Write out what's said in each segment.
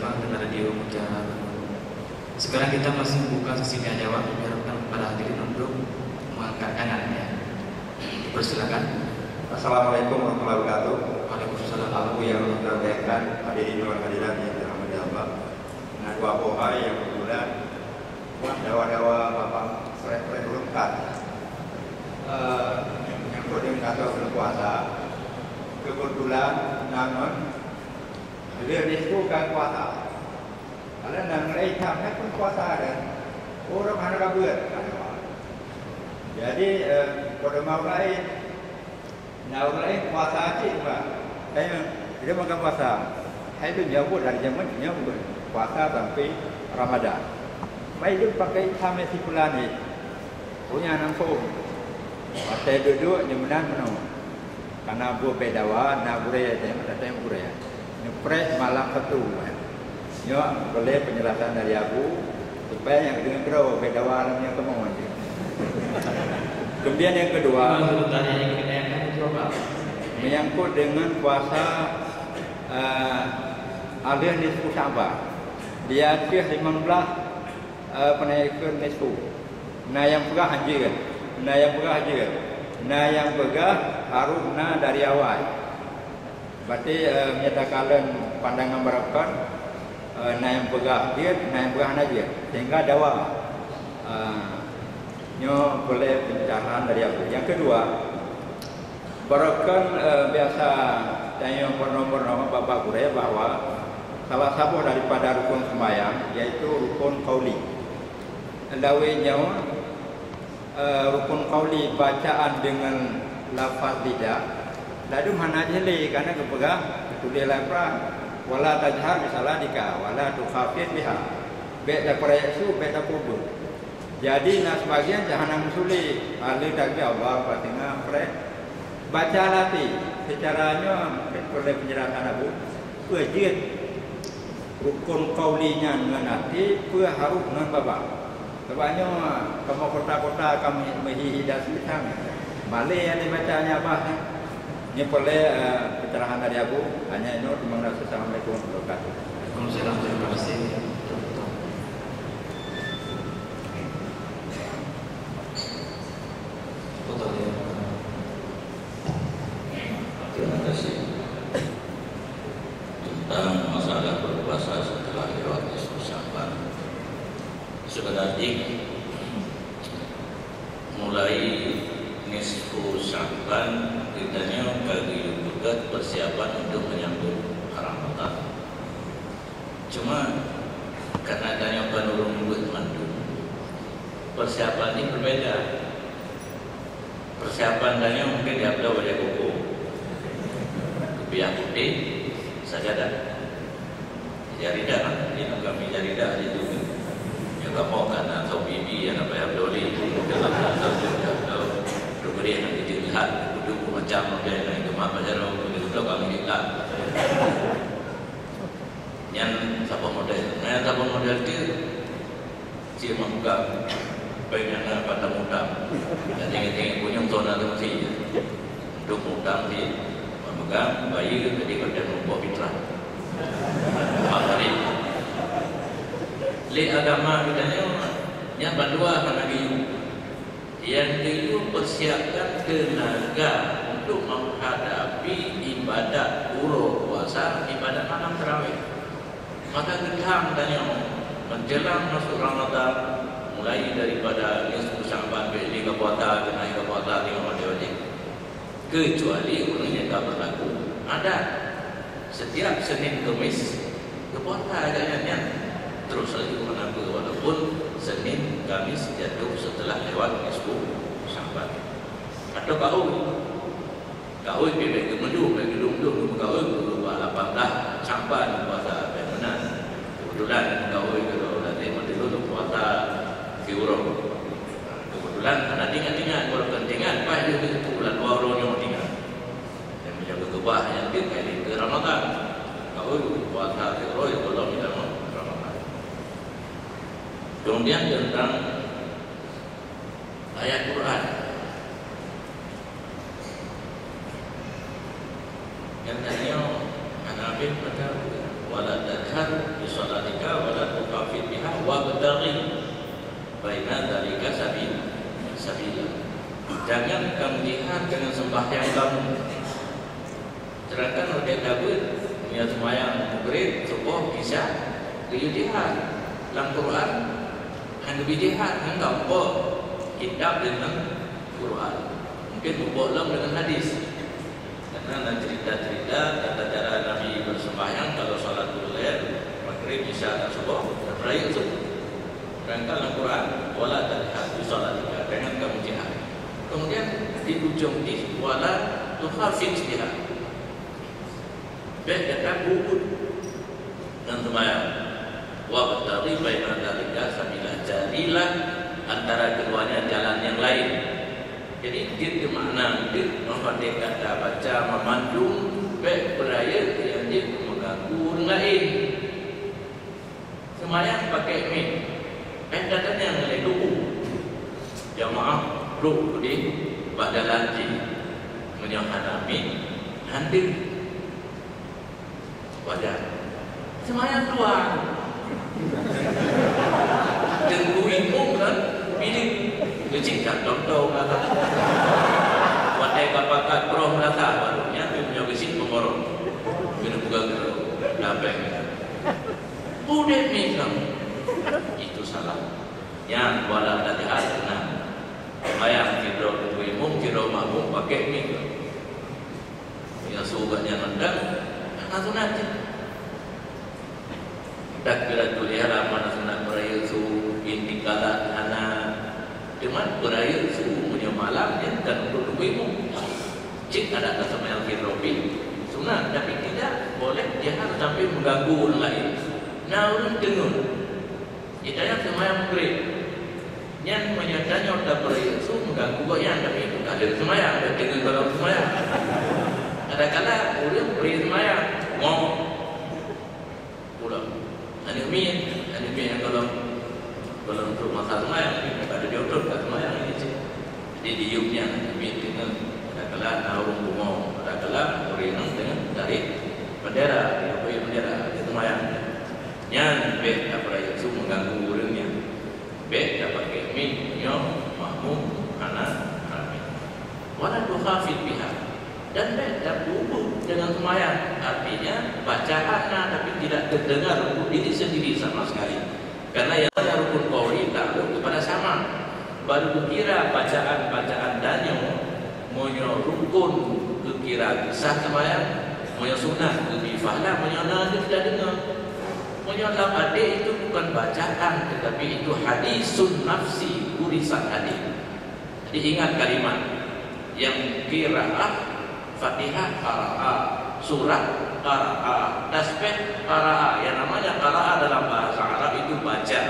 Sabang dan Radio Mutiara. Sekarang kita masih membuka sesi tanya jawab. Diharapkan kepada hadirin untuk mengangkat tangannya. Persilakan. Assalamualaikum warahmatullahi wabarakatuh. Waalaikumsalam. Aku yang menyampaikan hadirin dan hadirat yang dirahmati Allah. Dengan dua pohon yang kebetulan dawa-dawa bapak sore-sore berungkat yang dengan kata berpuasa. Kebetulan namun dia diskusikan puasa. Kalau nak meraihkan pun puasa dan orang mana kabur. Jadi pada mau lain, nak lain puasa aja pak. Dia makan puasa. Hai tu jauh dari zaman jauh puasa sampai Ramadan. Mai dia pakai sama si bulan ni. Punya nampung. Masa duduk nyemenan penuh. Karena buat bedawa, nak budaya saya, ada yang budaya. Nyepres malam satu. Yo, boleh penjelasan dari aku supaya yang dengan kerau bedawa alamnya kemauan. Kemudian yang kedua, menyangkut dengan puasa aliran nisfu Sya'ban. Dia kira 15 penaikan nisfu. Nah yang pegah anjir. Nah yang pegah harus dari awal. Berarti menyatakan pandangan berakan nah yang pegah dia, nah yang pegah aja. Sehingga dawa nyo boleh pencerahan dari aku. Yang kedua, berakan biasa yang pernah Bapak Guraya bahwa salah satu daripada rukun sembahyang yaitu rukun qauli. Lawainya rukun qauli bacaan dengan lafaz lidah. Lalu mana jeli karena kepegah tulis lapran wala tajhar bisaladika wala tukhafid biha. Baik dak prayesu baik dak kubur. Jadi nak sebagian jangan musuli alih dari Allah patinga pre baca lati secaranya oleh penjelasan Abu wajib rukun qaulinya dengan hati pu harus dengan baba. Sebabnya kamu kota-kota kami menghihidah setang. Balik yang dibacanya apa? Ini boleh pencerahan dari Abu. Hanya ini terima kasih. Assalamualaikum warahmatullahi wabarakatuh. Waalaikumsalam. Terima kasih. Terima kasih. Tentang masalah berpuasa setelah lewat nisfu Sya'ban. Sebenarnya mulai nisfu Sya'ban kitanya bagi juga persiapan untuk menyambut Ramadan. Cuma karena adanya penurun buat mandu, persiapan ini berbeda. Persiapan tanya mungkin diambil oleh kuku, biar putih, sajadah, jaridah, ini kami jaridah itu. Juga mau karena atau bibi yang apa yang doli dalam atau diberi yang dilihat duduk macam model yang gemar baca itu kami kita yang siapa model itu si membuka pengen pada muda dan tinggi punya zona tu mesti duduk muda di memegang bayi jadi pada membawa fitrah hari li agama kitanya yang kedua akan lagi yang itu persiapkan tenaga untuk menghadapi ibadat bulan puasa, ibadat malam tarawih. Maka kita tanya menjelang masuk Ramadan mulai daripada nisfu Sya'ban beli ke puasa naik ke puasa tengok wajib kecuali orang yang tak berlaku ada setiap Senin Kamis ke puasa agaknya terus lagi menambah walaupun Senin Kamis jatuh setelah lewat nisfu Sya'ban atau kau bebek kemudu bagi dum kau lupa 18 Sya'ban puasa benar kebetulan kau kalau nanti mendilu puasa kiurong kebetulan ada tinggal kalau kentingan apa dia itu bulan warongnya tinggal yang menjaga kebah yang kali ke Ramadan kau puasa kiurong kalau tidak Ramadan. Kemudian tentang ayat Quran yang tanya Nabi pada wala tajhar bi shalatika wa la tukhafit biha wa bataghi baina dzalika sabila. Jangan kamu jihad dengan sembahyang kamu. Sedangkan udah Daud punya sembahyang maghrib, subuh, isya, dia jihad. Dalam Quran hanya jihad, hanya apa kitab dengan Quran. Mungkin membolong dengan hadis. Karena ada cerita-cerita tata cara Nabi bersembahyang kalau salat lail, maghrib, isya dan subuh, berayat subuh. Sedangkan dalam Quran wala tajhar bi shalatika, dengan kamu jihad. Kemudian di ujung di wala tukhafit biha. Baik kata bubut dan sembahyang. Wa bataghi baina dzalika sabila, jadilah antara keduanya jalan yang lain. Jadi dia makna dia memandai kata baca memandu baik beraya yang dia mengganggu orang lain. Sembahyang pakai min. Datanya yang lain dulu. Jamaah duduk di pada lantai menyohanamin hadir wadah semuanya keluar tunggu imum kan pilih kecil tak tahu kata wadai kapakat proh rata barunya punya kecil pengorong kena buka geruk dabeng udah mikam itu salah yang wala tajhar nah bayang kira imum kira makmum pakai ni yang sugatnya rendang langsung nanti takbiratul ihram mana sunat beraya su intikalat anak cuman beraya su punya malam dia dan untuk imum cik ada kata yang kirobi sunat tapi tidak boleh dia harus sampai mengganggu orang lain nah orang dengar hidayah semayang maghrib yang menyadanya orang berisu mengganggu goyang tapi itu tak ada semayang ada dengan kalau semayang kadang-kadang orang beri semayang mau pulang anime yang kalau untuk masa semayang ada diutur kat semayang ini cik jadi diumnya anime dengan kadang-kadang orang bunga kadang-kadang orang dengan tarik bendera dia bendera di semayang yang baik tak berisu mengganggu orangnya baik dapat kemin, nyom, makmum, anak, ramai. Wala tukhafit biha. Dan baik dapat duduk dengan semayang. Artinya bacaan tapi tidak terdengar untuk diri sendiri sama sekali. Karena yang rukun qauli takluk kepada sama. Baru kira bacaan danyo, moyo rukun kira kisah semayang, moyo sunnah lebih faham, moyo dia tidak dengar. Menyolam adik itu bukan bacaan, tetapi itu hadisun nafsi, urisan adik. Jadi ingat kalimat yang qiraah, Fatihah, qara'ah, surah, qara'ah, tasbih, qara'ah. Yang namanya qara'ah dalam bahasa Arab itu baca.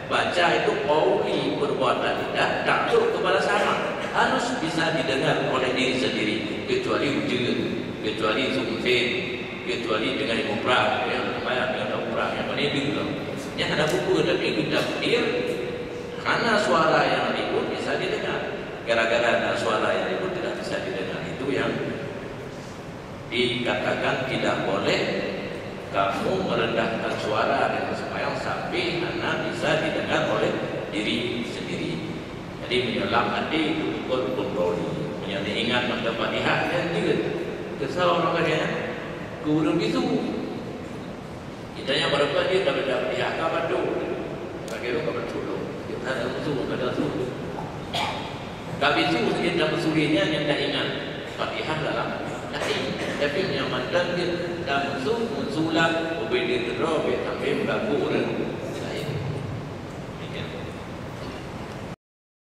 Baca itu qauli, perbuatan lidah, takluk kepada sama. Harus bisa didengar oleh diri sendiri, kecuali wujud, kecuali sumfin, kecuali dengan imubrah, yang yang meneding loh. Yang ada buku tapi kita pikir karena suara yang ribut bisa didengar. Gara-gara ada suara yang ribut tidak bisa didengar. Itu yang dikatakan tidak boleh kamu merendahkan suara dengan sembahyang sampai karena bisa didengar oleh diri sendiri. Jadi menyelam hati itu rukun qauli. Menjadi ingat masa Fatihah dan juga kesalahan makanya kurang itu. Ditanya berapa dia dapat Fatihah kapan tu? Bagaimana kapan tu? Kita ada musuh, ada musuh. Kami tu kita musuhnya yang dah ingat Fatihah dalam hati. Tapi yang mandang dia dah musuhlah, obedi terus, sampai mengganggu orang.